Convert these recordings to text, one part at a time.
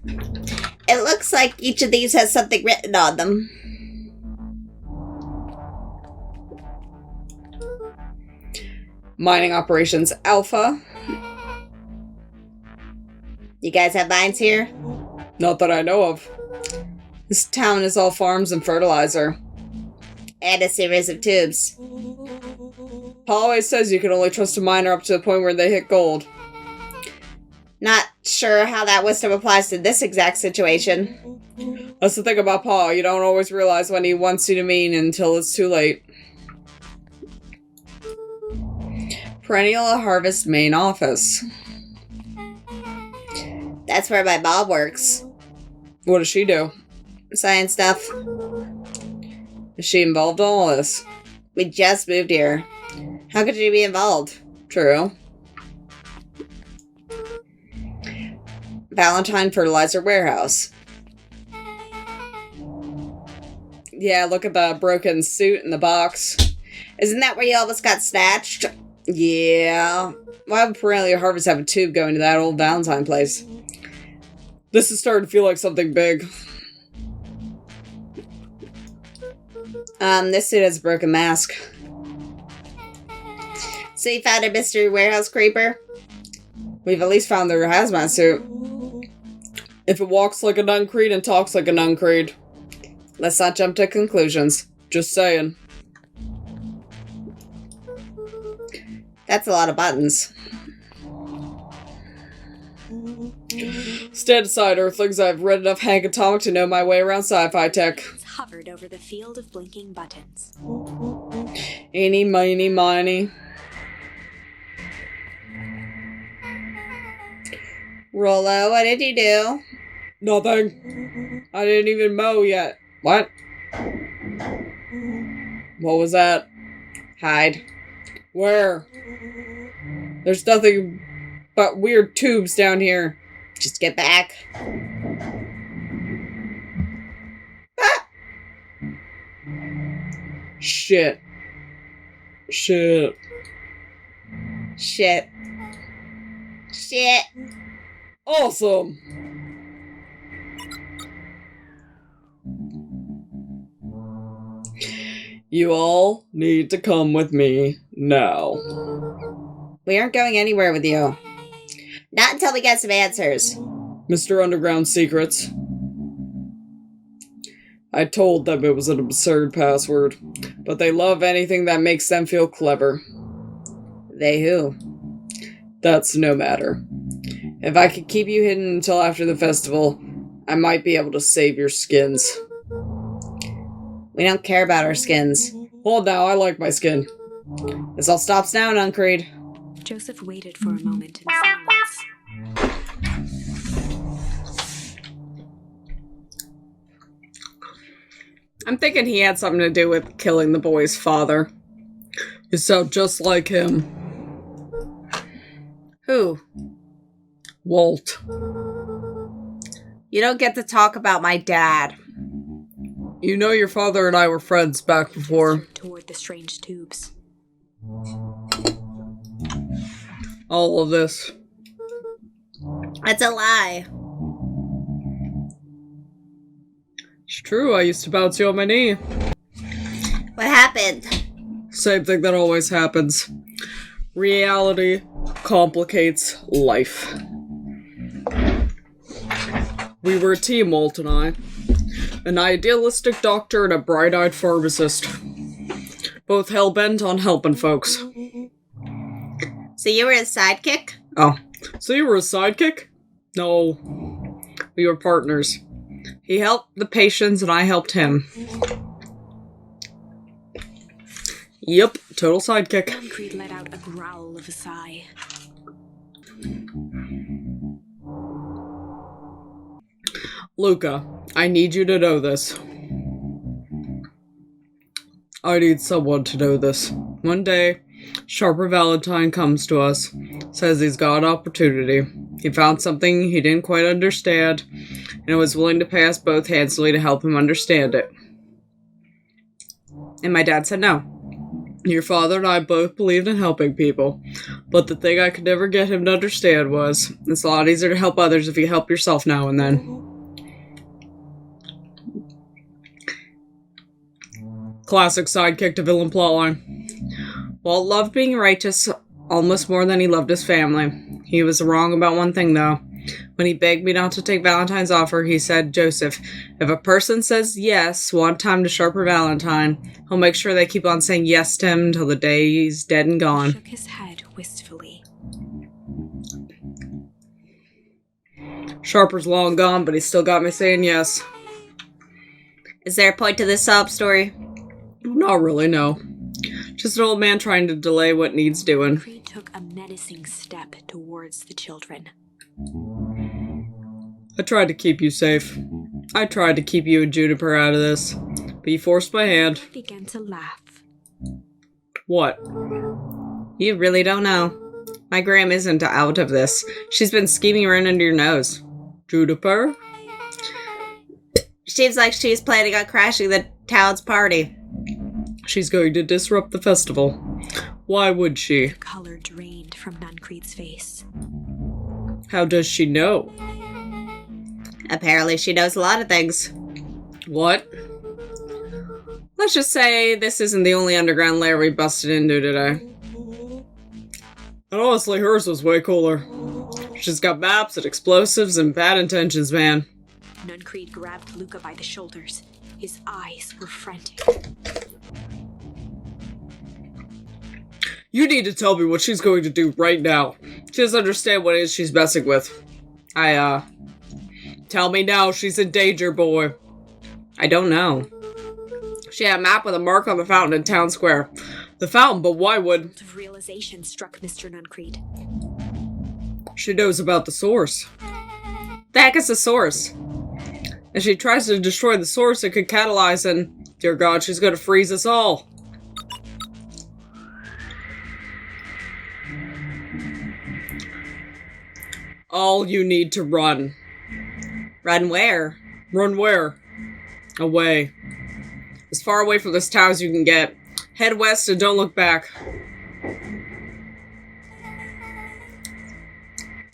It looks like each of these has something written on them. Mining Operations Alpha. You guys have mines here? Not that I know of. This town is all farms and fertilizer. And a series of tubes. Paul always says you can only trust a miner up to the point where they hit gold. Not sure how that wisdom applies to this exact situation. That's the thing about Paul. You don't always realize when he wants you to mean until it's too late. Perennial Harvest main office. That's where my mom works. What does she do? Science stuff. Is she involved in all this? We just moved here. How could she be involved? True. Valentine Fertilizer Warehouse. Yeah, look at the broken suit in the box. Isn't that where you almost got snatched? Yeah. Why would Perennial Harvest have a tube going to that old Valentine place? This is starting to feel like something big. This suit has a broken mask. So you found a mystery warehouse creeper? We've at least found their hazmat suit. If it walks like a Nuncreed and talks like a Nuncreed. Let's not jump to conclusions. Just saying. That's a lot of buttons. Stand aside, Earthlings. I've read enough Hank Atomic to know my way around sci-fi tech. Hovered over the field of blinking buttons. Eeny, miny, miny. Rollo, what did you do? Nothing. I didn't even mow yet. What? What was that? Hide. Where? There's nothing but weird tubes down here. Just get back. Shit. Shit. Shit. Shit. Awesome. You all need to come with me now. We aren't going anywhere with you. Not until we get some answers. Mr. Underground Secrets. I told them it was an absurd password, but they love anything that makes them feel clever. They who? That's no matter. If I could keep you hidden until after the festival, I might be able to save your skins. We don't care about our skins. Hold now, I like my skin. This all stops now, Nuncreed. Joseph waited for a moment in silence. I'm thinking he had something to do with killing the boy's father. You sound just like him. Who? Walt. You don't get to talk about my dad. You know your father and I were friends back before. Toward the strange tubes. All of this. That's a lie. It's true, I used to bounce you on my knee. What happened? Same thing that always happens. Reality complicates life. We were a team, Walt and I. An idealistic doctor and a bright-eyed pharmacist. Both hell-bent on helping folks. So you were his sidekick? Oh, so you were a sidekick? No. We were partners. He helped the patients and I helped him. Yep, total sidekick. Nuncreed let out a growl of a sigh. Luca, I need you to know this. I need someone to know this. One day, Sharper Valentine comes to us, says he's got an opportunity. He found something he didn't quite understand, and was willing to pay us both handsomely to help him understand it. And my dad said no. Your father and I both believed in helping people, but the thing I could never get him to understand was it's a lot easier to help others if you help yourself now and then. Classic sidekick to villain plotline. Walt loved being righteous almost more than he loved his family. He was wrong about one thing, though. When he begged me not to take Valentine's offer, he said, Joseph, if a person says yes one time to Sharper Valentine, he'll make sure they keep on saying yes to him until the day he's dead and gone. He shook his head wistfully. Sharper's long gone, but he still got me saying yes. Is there a point to this sob story? Not really, no. Just an old man trying to delay what needs doing. Creed took a menacing step towards the children. I tried to keep you safe. I tried to keep you and Juniper out of this, but you forced my hand. He began to laugh. What? You really don't know. My Gram isn't out of this. She's been scheming right under your nose. Juniper? Seems like she's planning on crashing the town's party. She's going to disrupt the festival. Why would she? The color drained from Nuncreed's face. How does she know? Apparently she knows a lot of things. What? Let's just say this isn't the only underground lair we busted into today. And honestly, hers was way cooler. She's got maps and explosives and bad intentions, man. Nuncreed grabbed Luca by the shoulders. His eyes were frantic. You need to tell me what she's going to do right now. She doesn't understand what it is she's messing with. Tell me now, she's in danger, boy. I don't know. She had a map with a mark on the fountain in town square. The fountain, but why would... The realization struck Mr. Nuncreed. She knows about the source. The heck is the source? If she tries to destroy the source, it could catalyze and... Dear God, she's going to freeze us all. All you need to run. Run where? Run where? Away. As far away from this town as you can get. Head west and don't look back.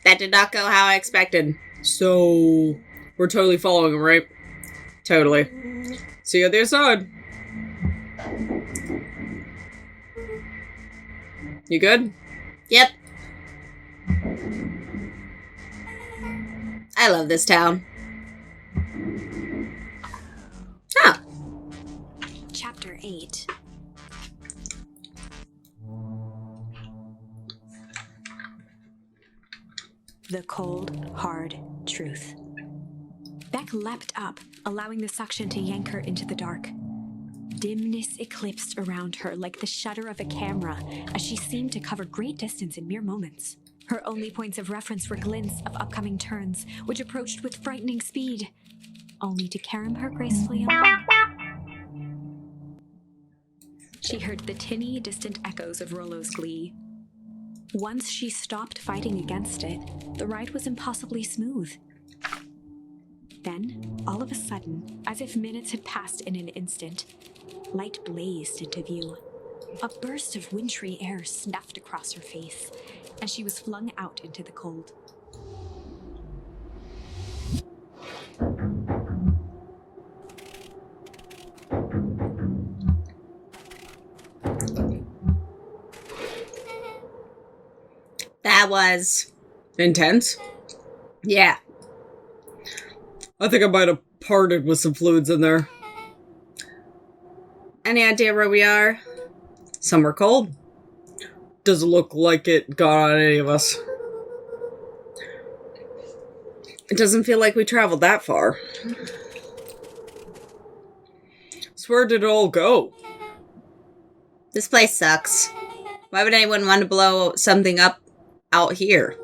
That did not go how I expected. So, we're totally following him, right? Totally. See you on the other side. You good? Yep. I love this town. Oh. Chapter 8. The cold, hard truth. Beck leapt up, allowing the suction to yank her into the dark. Dimness eclipsed around her like the shutter of a camera as she seemed to cover great distance in mere moments. Her only points of reference were glints of upcoming turns, which approached with frightening speed, only to carom her gracefully along. She heard the tinny, distant echoes of Rollo's glee. Once she stopped fighting against it, the ride was impossibly smooth. Then, all of a sudden, as if minutes had passed in an instant, light blazed into view. A burst of wintry air snuffed across her face, and she was flung out into the cold. That was... intense? Yeah. I think I might have parted with some fluids in there. Any idea where we are? Somewhere cold. Doesn't look like it got on any of us. It doesn't feel like we traveled that far. So where did it all go? This place sucks. Why would anyone want to blow something up out here?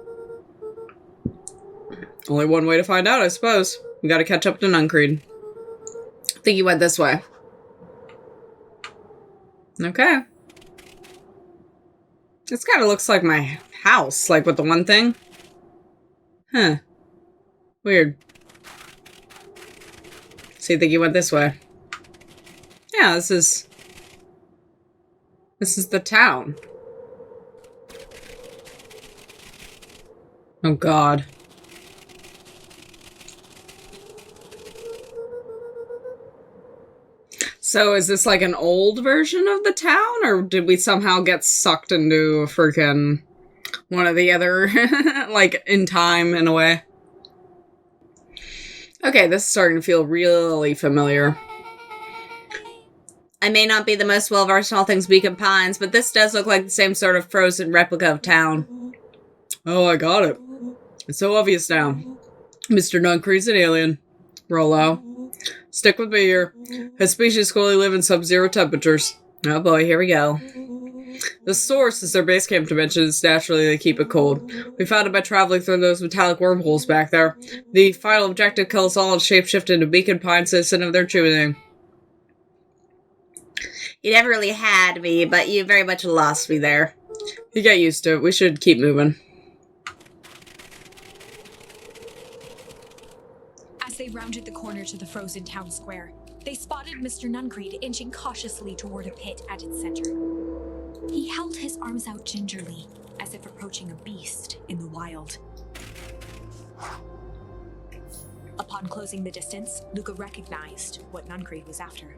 Only one way to find out, I suppose. We gotta catch up to Nuncreed. I think you went this way. Okay. This kind of looks like my house, like with the one thing. Huh. Weird. So you think you went this way? Yeah, this This is the town. Oh god. So is this like an old version of the town, or did we somehow get sucked into freaking one of the other, like, in time, in a way? Okay, this is starting to feel really familiar. I may not be the most well-versed in all things Beacon Pines, but this does look like the same sort of frozen replica of town. Oh, I got it. It's so obvious now. Mr. Nuncree's an alien. Rollo. Stick with me here. His species can only live in sub-zero temperatures. Oh boy, here we go. The source is their base camp dimensions. Naturally, they keep it cold. We found it by traveling through those metallic wormholes back there. The final objective: kill us all and shapeshift into Beacon Pine citizen of their choosing. You never really had me, but you very much lost me there. You get used to it. We should keep moving. As they rounded the corner to the frozen town square, they spotted Mr. Nuncreed inching cautiously toward a pit at its center. He held his arms out gingerly, as if approaching a beast in the wild. Upon closing the distance, Luca recognized what Nuncreed was after.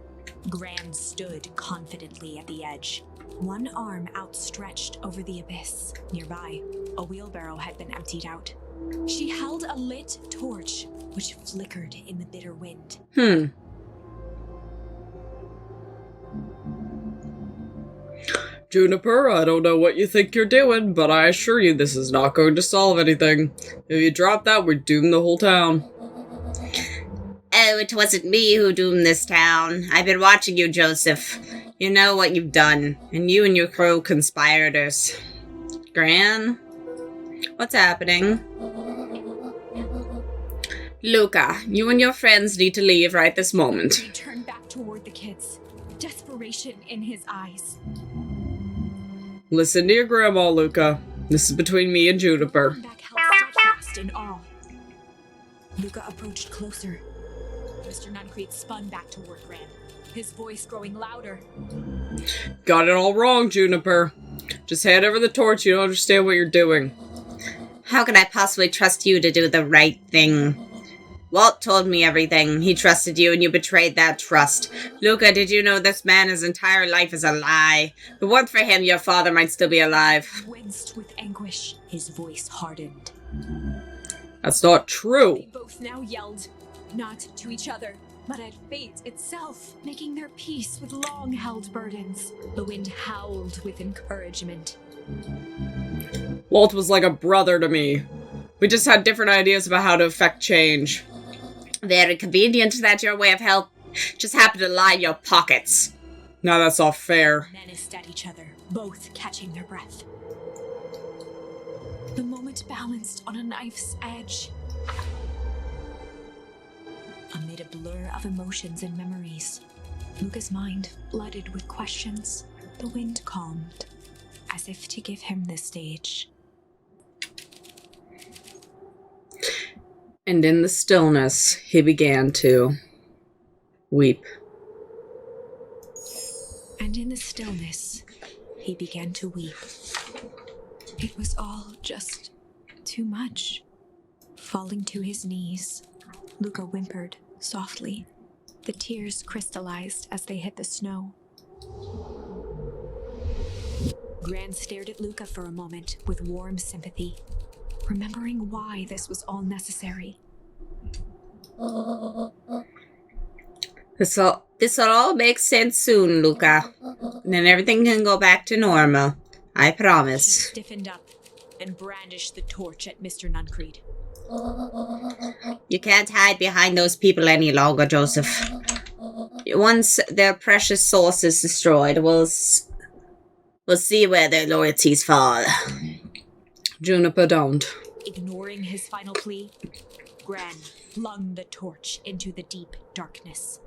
Gran stood confidently at the edge, one arm outstretched over the abyss. Nearby, a wheelbarrow had been emptied out. She held a lit torch, which flickered in the bitter wind. Juniper, I don't know what you think you're doing, but I assure you this is not going to solve anything. If you drop that, we're doomed the whole town. Oh, it wasn't me who doomed this town. I've been watching you, Joseph. You know what you've done, and you and your crew conspirators. Gran? What's happening? Luca, you and your friends need to leave right this moment. He turned back toward the kids, desperation in his eyes. Listen to your grandma, Luca. This is between me and Juniper. Back held steadfast in awe. Luca approached closer. Mr. Nuncreed spun back toward Gran, his voice growing louder. Got it all wrong, Juniper. Just hand over the torch. You don't understand what you're doing. How could I possibly trust you to do the right thing? Walt told me everything. He trusted you, and you betrayed that trust. Luca, did you know this man, his entire life is a lie? If it weren't for him, your father might still be alive. He winced with anguish. His voice hardened. That's not true. They both now yelled, not to each other, but at fate itself, making their peace with long-held burdens. The wind howled with encouragement. Walt was like a brother to me. We just had different ideas about how to affect change. Very convenient that your way of help just happened to lie in your pockets. Now that's not fair. Menaced at each other, both catching their breath. The moment balanced on a knife's edge. Amid a blur of emotions and memories, Luca's mind flooded with questions. The wind calmed, as if to give him the stage. And in the stillness, he began to weep. And in the stillness, he began to weep. It was all just too much. Falling to his knees, Luca whimpered softly. The tears crystallized as they hit the snow. Gran stared at Luca for a moment with warm sympathy, remembering why this was all necessary. This'll all make sense soon, Luca. And then everything can go back to normal. I He promise. stiffened up and brandished the torch at Mr. Nuncreed. You can't hide behind those people any longer, Joseph. Once their precious source is destroyed, we'll see where their loyalties fall. Juniper, don't. Ignoring his final plea, Gran flung the torch into the deep darkness.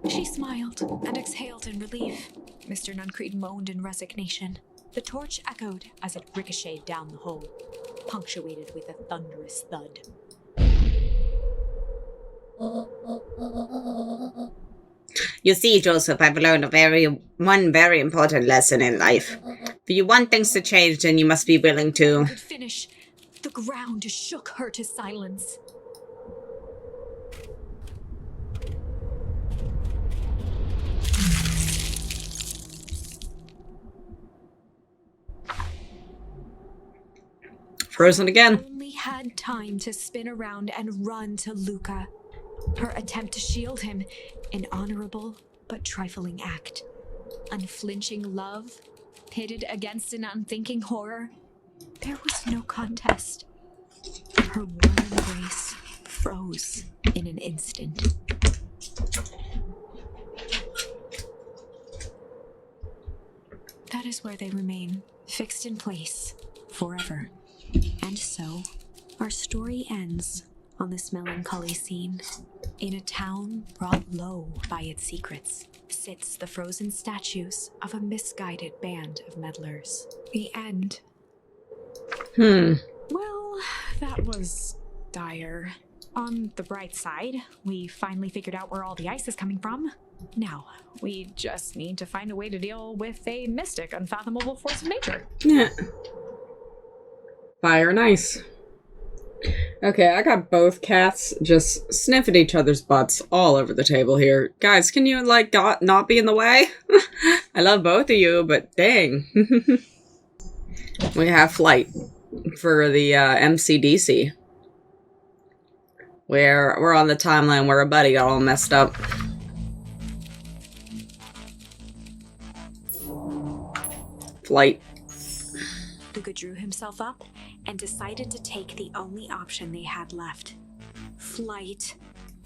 She smiled and exhaled in relief. Mr. Nuncreed moaned in resignation. The torch echoed as it ricocheted down the hole, punctuated with a thunderous thud. You see, Joseph, I've learned one very important lesson in life. If you want things to change, then you must be willing to. Could finish. The ground shook her to silence. Frozen again. Only had time to spin around and run to Luca. Her attempt to shield him, an honorable but trifling act. Unflinching love, pitted against an unthinking horror. There was no contest. Her warm embrace froze in an instant. That is where they remain, fixed in place, forever. And so, our story ends on this melancholy scene. In a town brought low by its secrets, sits the frozen statues of a misguided band of meddlers. The end. Well, that was dire. On the bright side, we finally figured out where all the ice is coming from. Now, we just need to find a way to deal with a mystic, unfathomable force of nature. Yeah. Fire and ice. Okay, I got both cats just sniffing each other's butts all over the table here. Guys, can you, like, not be in the way? I love both of you, but dang. We have flight for the MCDC. Where we're on the timeline where a buddy got all messed up. Flight. Luca drew himself up and decided to take the only option they had left. Flight.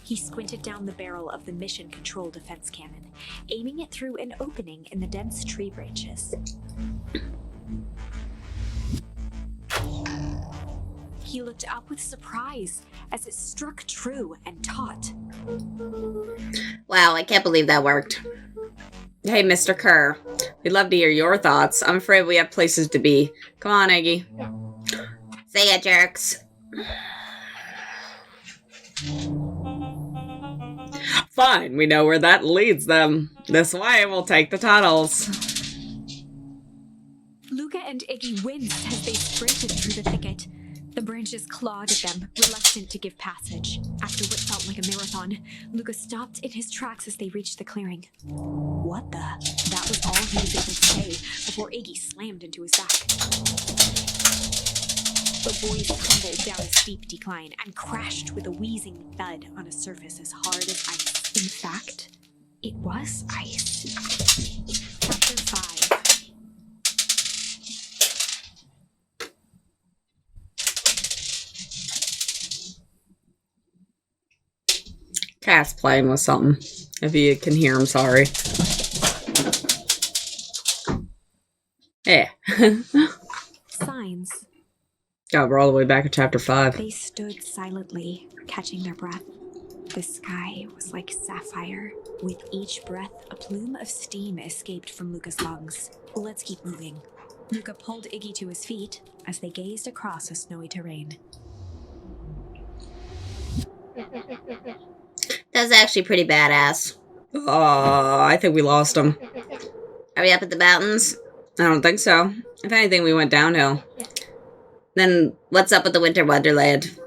He squinted down the barrel of the mission control defense cannon, aiming it through an opening in the dense tree branches. He looked up with surprise as it struck true and taut. Wow, I can't believe that worked. Hey, Mr. Kerr. We'd love to hear your thoughts. I'm afraid we have places to be. Come on, Eggy. See ya, jerks. Fine, we know where that leads them. This way, we'll take the tunnels. Luca and Iggy winced as they sprinted through the thicket. The branches clawed at them, reluctant to give passage. After what felt like a marathon, Luca stopped in his tracks as they reached the clearing. What the? That was all he was able to say before Iggy slammed into his back. The boys tumbled down a steep decline and crashed with a wheezing thud on a surface as hard as ice. In fact, it was ice. Chapter 5. Cat's playing with something. If you can hear him, sorry. Yeah. Signs. God, we're all the way back at chapter 5. They stood silently, catching their breath. The sky was like sapphire. With each breath, a plume of steam escaped from Luca's lungs. Let's keep moving. Luca pulled Iggy to his feet as they gazed across a snowy terrain. That was actually pretty badass. I think we lost him. Are we up at the mountains? I don't think so. If anything, we went downhill. Then what's up with the Winter Wonderland?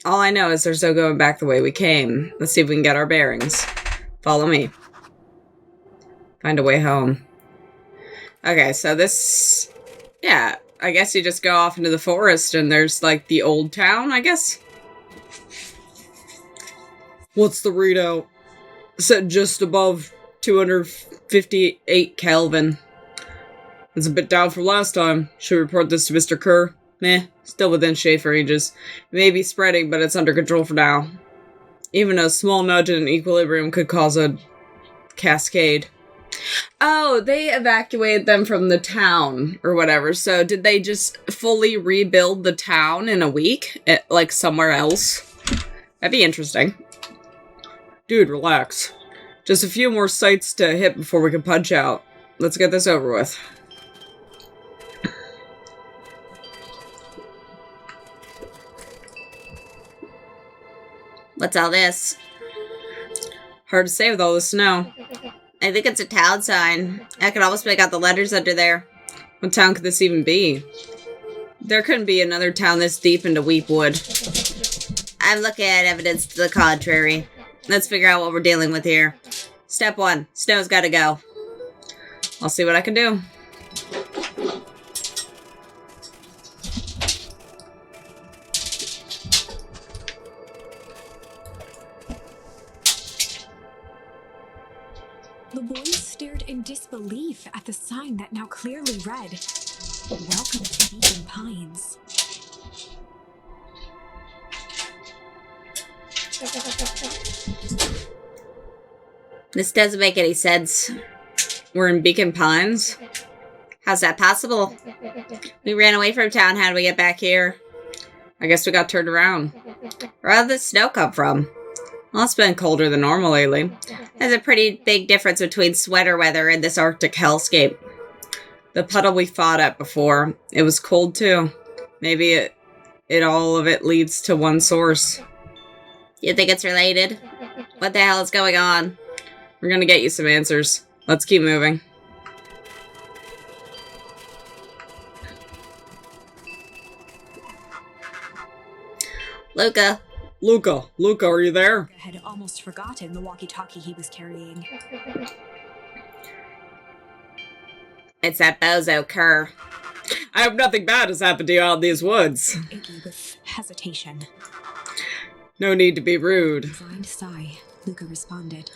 All I know is there's no going back the way we came. Let's see if we can get our bearings. Follow me. Find a way home. Okay, so this... Yeah, I guess you just go off into the forest and there's, like, the old town, I guess? What's the readout? Set just above 258 Kelvin. It's a bit down from last time. Should report this to Mr. Kerr. Meh, still within safe ranges. It may be spreading, but it's under control for now. Even a small nudge in equilibrium could cause a cascade. Oh, they evacuated them from the town, or whatever. So did they just fully rebuild the town in a week? Like somewhere else? That'd be interesting. Dude, relax. Just a few more sites to hit before we can punch out. Let's get this over with. What's all this? Hard to say with all the snow. I think it's a town sign. I can almost make out the letters under there. What town could this even be? There couldn't be another town this deep into Weepwood. I'm looking at evidence to the contrary. Let's figure out what we're dealing with here. Step 1. Snow's gotta go. I'll see what I can do. The boys stared in disbelief at the sign that now clearly read, "Welcome to Beacon Pines." This doesn't make any sense. We're in Beacon Pines? How's that possible? We ran away from town. How do we get back here? I guess we got turned around. Where did the snow come from? Well, it's been colder than normal lately. There's a pretty big difference between sweater weather and this Arctic hellscape. The puddle we fought at before, it was cold too. Maybe all of it leads to one source. You think it's related? What the hell is going on? We're gonna get you some answers. Let's keep moving. Luca. Luca, are you there? Luca had almost forgotten the walkie-talkie he was carrying. It's that bozo Kerr. I hope nothing bad has happened to you out in these woods. Iggy with hesitation. No need to be rude. Resigned sigh, Luca responded.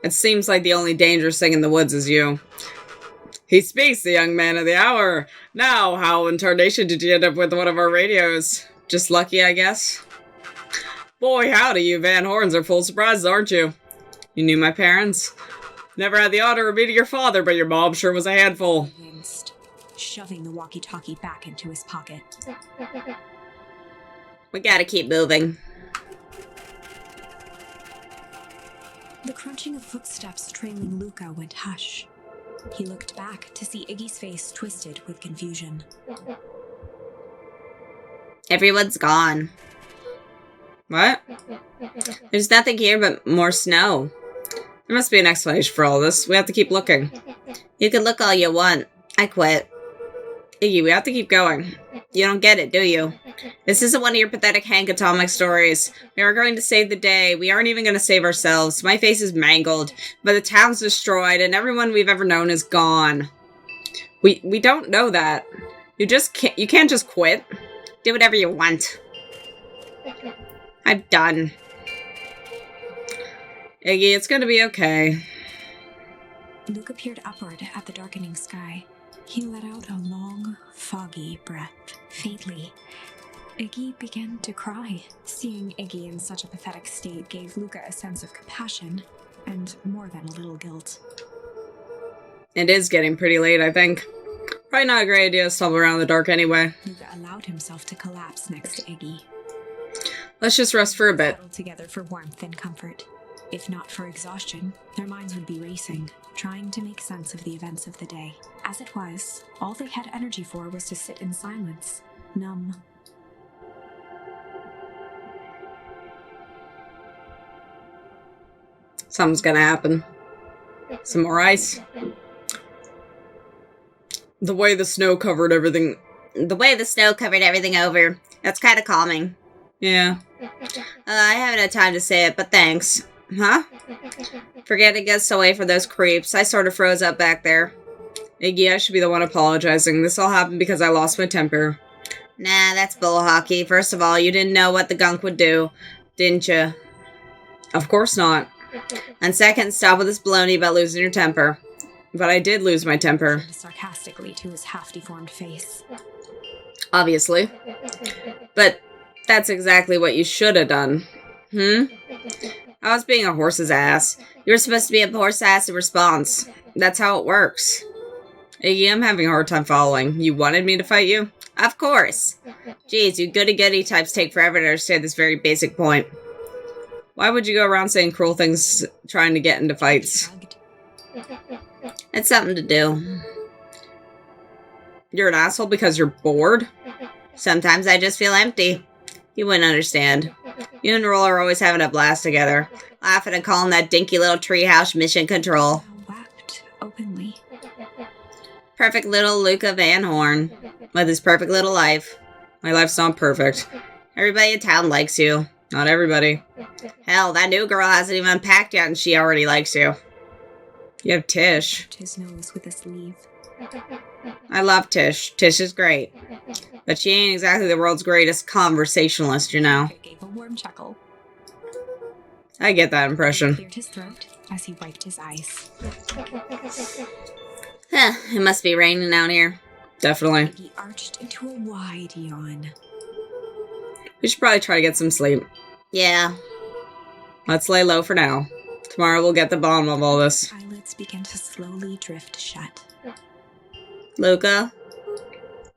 It seems like the only dangerous thing in the woods is you. He speaks, the young man of the hour. Now, how in tarnation did you end up with one of our radios? Just lucky, I guess? Boy, howdy, you Van Horns are full surprises, aren't you? You knew my parents? Never had the honor of meeting your father, but your mom sure was a handful. Winced, shoving the walkie-talkie back into his pocket. We gotta keep moving. The crunching of footsteps trailing Luca went hush. He looked back to see Iggy's face twisted with confusion. Everyone's gone. What? There's nothing here but more snow. There must be an explanation for all this. We have to keep looking. You can look all you want. I quit. Iggy, we have to keep going. You don't get it, do you? This isn't one of your pathetic Hank Atomic stories. We are going to save the day. We aren't even going to save ourselves. My face is mangled, but the town's destroyed, and everyone we've ever known is gone. We don't know that. You can't just quit. Do whatever you want. I'm done. Iggy, it's gonna be okay. Luca peered upward at the darkening sky. He let out a long, foggy breath. Faintly, Iggy began to cry. Seeing Iggy in such a pathetic state gave Luca a sense of compassion, and more than a little guilt. It is getting pretty late, I think. Probably not a great idea to stumble around in the dark anyway. Luca allowed himself to collapse next to Iggy. Let's just rest for a bit. Huddled together for warmth and comfort. If not for exhaustion, their minds would be racing, trying to make sense of the events of the day. As it was, all they had energy for was to sit in silence, numb. Something's gonna happen. Some more ice. The way the snow covered everything. Over. That's kind of calming. Yeah. I haven't had time to say it, but thanks. Huh? For getting us away from those creeps. I sort of froze up back there. Iggy, I should be the one apologizing. This all happened because I lost my temper. Nah, that's bull hockey. First of all, you didn't know what the gunk would do, didn't you? Of course not. And second, stop with this baloney about losing your temper. But I did lose my temper. Sarcastically to his half-deformed face. Obviously. But that's exactly what you should have done. I was being a horse's ass. You were supposed to be a horse ass in response. That's how it works. Iggy, I'm having a hard time following. You wanted me to fight you? Of course. Geez, you goody-goody types take forever to understand this very basic point. Why would you go around saying cruel things trying to get into fights? It's something to do. You're an asshole because you're bored? Sometimes I just feel empty. You wouldn't understand. You and Roll are always having a blast together. laughing and calling that dinky little treehouse mission control. Wept openly. Perfect little Luca Van Horn. With his perfect little life. My life's not perfect. Everybody in town likes you. Not everybody. Hell, that new girl hasn't even unpacked yet and she already likes you. You have Tish. His nose with a sleeve. I love Tish. Tish is great. But she ain't exactly the world's greatest conversationalist, you know. Luca gave a warm chuckle. I get that impression. Cleared his throat as he wiped his eyes. It must be raining out here. Definitely. He arched into a wide yawn. We should probably try to get some sleep. Yeah. Let's lay low for now. Tomorrow we'll get the bottom of all this. Eyelids began to slowly drift shut. Luca,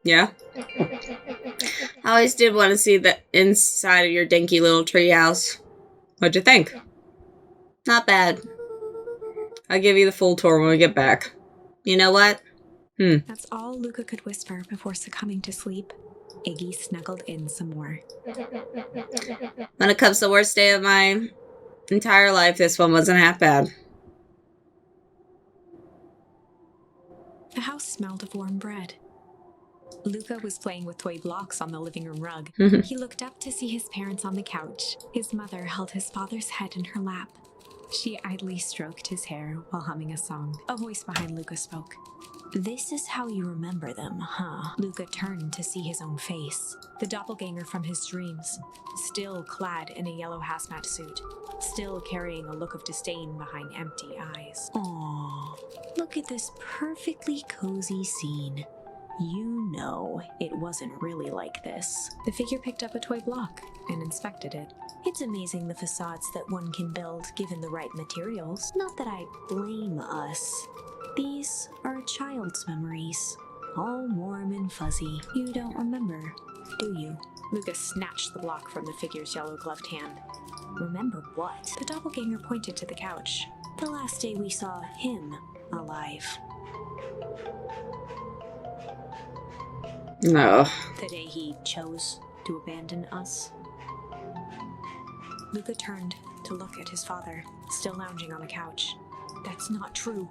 Yeah? I always did want to see the inside of your dinky little treehouse. What'd you think? Not bad. I'll give you the full tour when we get back. You know what? That's all Luca could whisper before succumbing to sleep. Iggy snuggled in some more. When it comes to the worst day of my entire life, this one wasn't half bad. The house smelled of warm bread. Luca was playing with toy blocks on the living room rug. He looked up to see his parents on the couch. His mother held his father's head in her lap. She idly stroked his hair while humming a song. A voice behind Luca spoke. "This is how you remember them, huh?" Luca turned to see his own face. The doppelganger from his dreams, still clad in a yellow hazmat suit, still carrying a look of disdain behind empty eyes. Aww, look at this perfectly cozy scene. You know, it wasn't really like this. The figure picked up a toy block and inspected it. It's amazing the facades that one can build given the right materials. Not that I blame us. These are a child's memories, all warm and fuzzy. You don't remember, do you? Luca snatched the block from the figure's yellow-gloved hand. Remember what? The doppelganger pointed to the couch. The last day we saw him alive. No. The day he chose to abandon us. Luca turned to look at his father, still lounging on the couch. That's not true.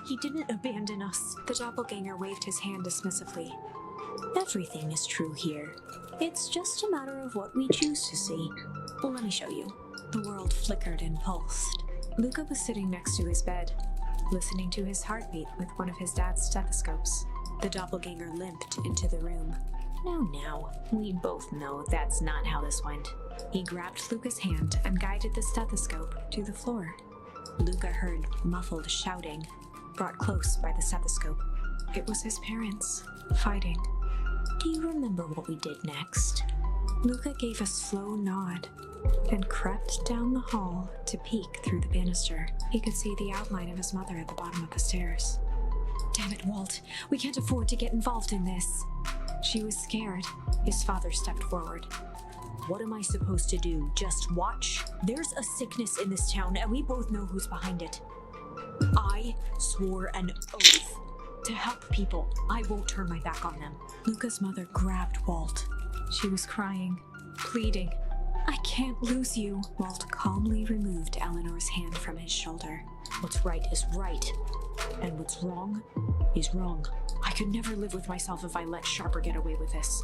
He didn't abandon us. The doppelganger waved his hand dismissively. Everything is true here. It's just a matter of what we choose to see. Well, let me show you. The world flickered and pulsed. Luca was sitting next to his bed, listening to his heartbeat with one of his dad's stethoscopes. The doppelganger limped into the room. Now, we both know that's not how this went. He grabbed Luca's hand and guided the stethoscope to the floor. Luca heard muffled shouting, brought close by the stethoscope. It was his parents, fighting. Do you remember what we did next? Luca gave a slow nod and crept down the hall to peek through the banister. He could see the outline of his mother at the bottom of the stairs. Damn it, Walt. We can't afford to get involved in this. She was scared. His father stepped forward. What am I supposed to do? Just watch? There's a sickness in this town, and we both know who's behind it. I swore an oath to help people. I won't turn my back on them. Luca's mother grabbed Walt. She was crying, pleading. I can't lose you. Walt calmly removed Eleanor's hand from his shoulder. What's right is right, and what's wrong is wrong. I could never live with myself if I let Sharper get away with this.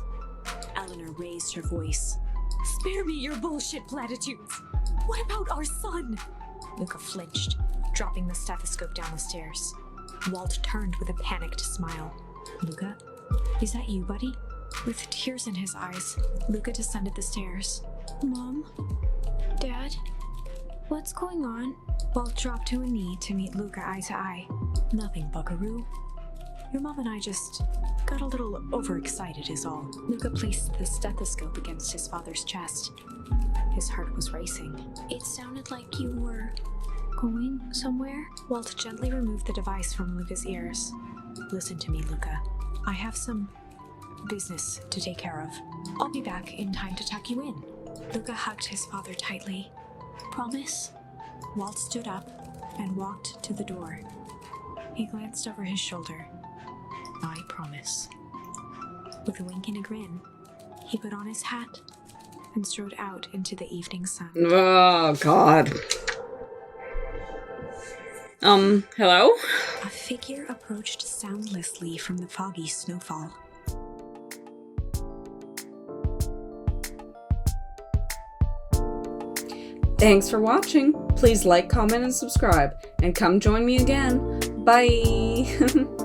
Eleanor raised her voice. Spare me your bullshit platitudes. What about our son? Luca flinched, dropping the stethoscope down the stairs. Walt turned with a panicked smile. Luca, is that you, buddy? With tears in his eyes, Luca descended the stairs. Mom? Dad? What's going on? Walt dropped to a knee to meet Luca eye to eye. Nothing, buckaroo. Your mom and I just got a little overexcited is all. Luca placed the stethoscope against his father's chest. His heart was racing. It sounded like you were going somewhere? Walt gently removed the device from Luca's ears. Listen to me, Luca. I have some business to take care of. I'll be back in time to tuck you in. Luca hugged his father tightly. Promise? Walt stood up and walked to the door. He glanced over his shoulder. I promise. With a wink and a grin, he put on his hat and strode out into the evening sun. Oh, God. Hello? A figure approached soundlessly from the foggy snowfall. Thanks for watching. Please like, comment, and subscribe. And come join me again. Bye!